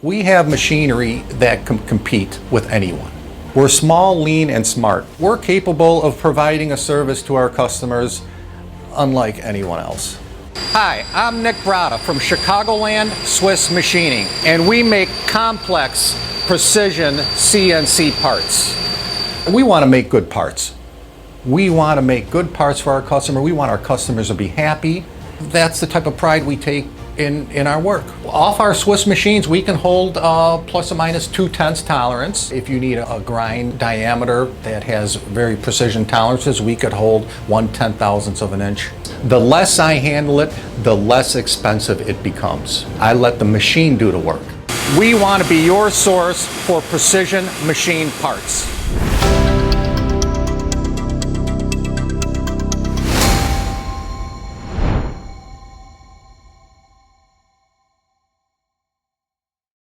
We have machinery that can compete with anyone. We're small, lean, and smart. We're capable of providing a service to our customers unlike anyone else. Hi, I'm Nick Bratta from Chicagoland Swiss Machining, and we make complex precision CNC parts. We want to make good parts. We want to make good parts for our customer. We want our customers to be happy. That's the type of pride we take in our work. Off our Swiss machines, we can hold plus or minus 2/10 tolerance. If you need a grind diameter that has very precision tolerances, we could hold 1/10,000th of an inch. The less I handle it, the less expensive it becomes. I let the machine do the work. We want to be your source for precision machine parts.